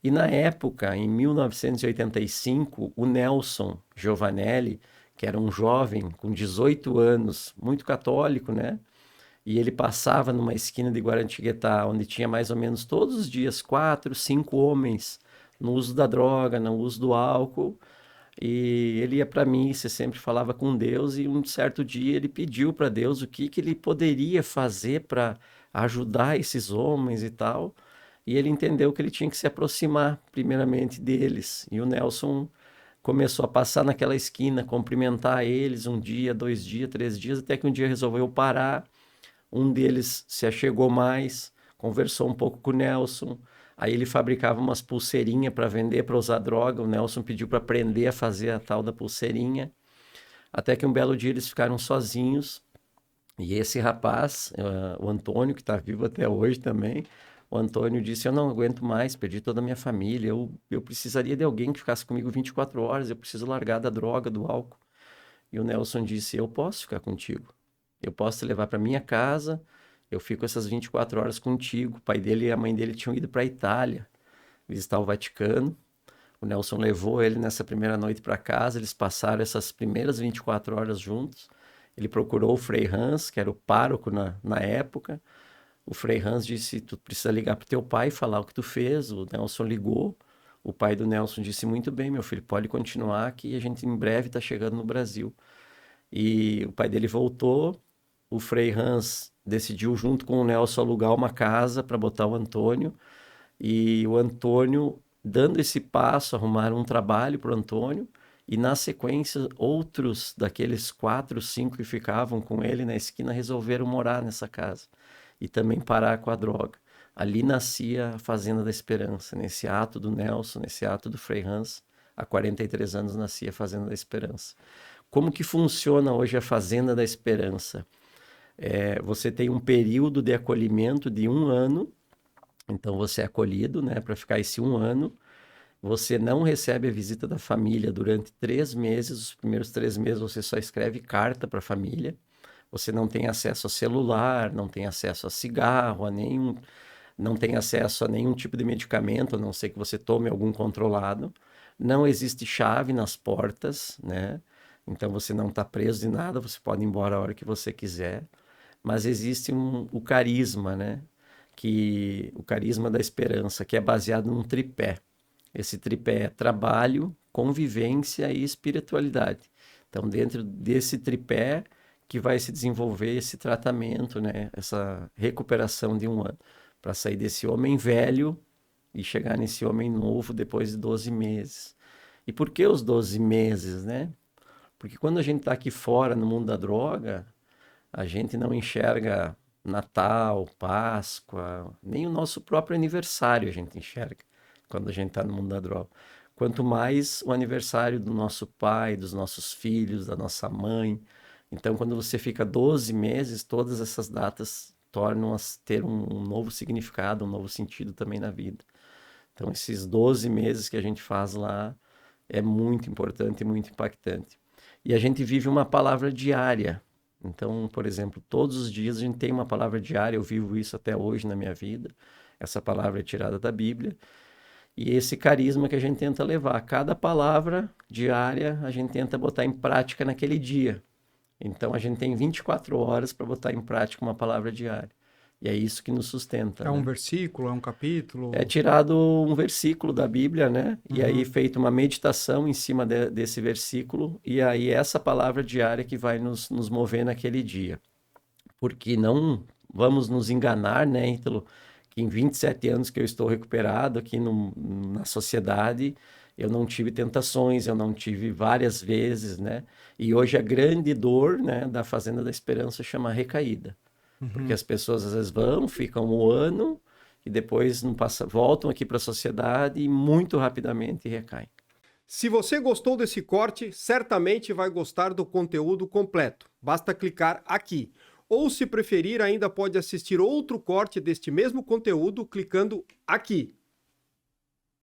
E na época, em 1985, o Nelson Giovanelli, que era um jovem com 18 anos, muito católico, né? E ele passava numa esquina de Guaratinguetá, onde tinha mais ou menos todos os dias 4, 5 homens no uso da droga, no uso do álcool. E ele ia para missa, sempre falava com Deus, e um certo dia ele pediu para Deus o que que ele poderia fazer para ajudar esses homens e tal. E ele entendeu que ele tinha que se aproximar primeiramente deles. E o Nelson começou a passar naquela esquina, cumprimentar eles um dia, 2 dias, 3 dias, até que um dia resolveu parar. Um deles se achegou mais, conversou um pouco com o Nelson. Aí ele fabricava umas pulseirinhas para vender, para usar droga. O Nelson pediu para aprender a fazer a tal da pulseirinha. Até que um belo dia eles ficaram sozinhos. E esse rapaz, o Antônio, que está vivo até hoje também, o Antônio disse: Eu não aguento mais, perdi toda a minha família. Eu precisaria de alguém que ficasse comigo 24 horas. Eu preciso largar da droga, do álcool. E o Nelson disse: Eu posso ficar contigo. Eu posso te levar para minha casa. Eu fico essas 24 horas contigo. O pai dele e a mãe dele tinham ido para a Itália visitar o Vaticano. O Nelson levou ele nessa primeira noite para casa. Eles passaram essas primeiras 24 horas juntos. Ele procurou o Frei Hans, que era o pároco na época. O Frei Hans disse: Tu precisa ligar para teu pai e falar o que tu fez. O Nelson ligou. O pai do Nelson disse: Muito bem, meu filho, pode continuar que a gente em breve está chegando no Brasil. E o pai dele voltou. O Frei Hans decidiu, junto com o Nelson, alugar uma casa para botar o Antônio. E o Antônio, dando esse passo, arrumaram um trabalho para o Antônio. E na sequência, outros daqueles 4, 5 que ficavam com ele na esquina resolveram morar nessa casa e também parar com a droga. Ali nascia a Fazenda da Esperança, nesse ato do Nelson, nesse ato do Frei Hans. Há 43 anos nascia a Fazenda da Esperança. Como que funciona hoje a Fazenda da Esperança? Você tem um período de acolhimento de 1 ano, então você é acolhido, né, para ficar esse 1 ano. Você não recebe a visita da família durante 3 meses. Os primeiros 3 meses você só escreve carta para a família. Você não tem acesso a celular, não tem acesso a cigarro, não tem acesso a nenhum tipo de medicamento, a não ser que você tome algum controlado. Não existe chave nas portas, né? Então você não está preso de nada, você pode ir embora a hora que você quiser. Mas existe o carisma, né? O carisma da esperança, que é baseado num tripé. Esse tripé é trabalho, convivência e espiritualidade. Então, dentro desse tripé que vai se desenvolver esse tratamento, né? Essa recuperação de 1 ano, para sair desse homem velho e chegar nesse homem novo depois de 12 meses. E por que os 12 meses, né? Porque quando a gente está aqui fora no mundo da droga, a gente não enxerga Natal, Páscoa, nem o nosso próprio aniversário a gente enxerga quando a gente está no mundo da droga. Quanto mais o aniversário do nosso pai, dos nossos filhos, da nossa mãe. Então, quando você fica 12 meses, todas essas datas tornam-as ter um novo significado, um novo sentido também na vida. Então, esses 12 meses que a gente faz lá é muito importante e muito impactante. E a gente vive uma palavra diária. Então, por exemplo, todos os dias a gente tem uma palavra diária. Eu vivo isso até hoje na minha vida. Essa palavra é tirada da Bíblia. E esse carisma que a gente tenta levar. Cada palavra diária a gente tenta botar em prática naquele dia. Então, a gente tem 24 horas para botar em prática uma palavra diária. E é isso que nos sustenta, É um né? versículo, é um É capítulo? tirado um versículo da Bíblia, né? E aí Uhum. feita uma meditação em cima desse versículo, e aí essa palavra diária que vai nos mover naquele dia. Porque não vamos nos enganar, né, Ítalo, que em 27 anos que eu estou recuperado aqui na sociedade, eu não tive tentações, eu não tive várias vezes, né? E hoje a grande dor, né, da Fazenda da Esperança chama recaída. Porque Uhum. as pessoas às vezes vão, ficam 1 ano e depois não passa, voltam aqui para a sociedade e muito rapidamente recaem. Se você gostou desse corte, certamente vai gostar do conteúdo completo. Basta clicar aqui. Ou, se preferir, ainda pode assistir outro corte deste mesmo conteúdo clicando aqui.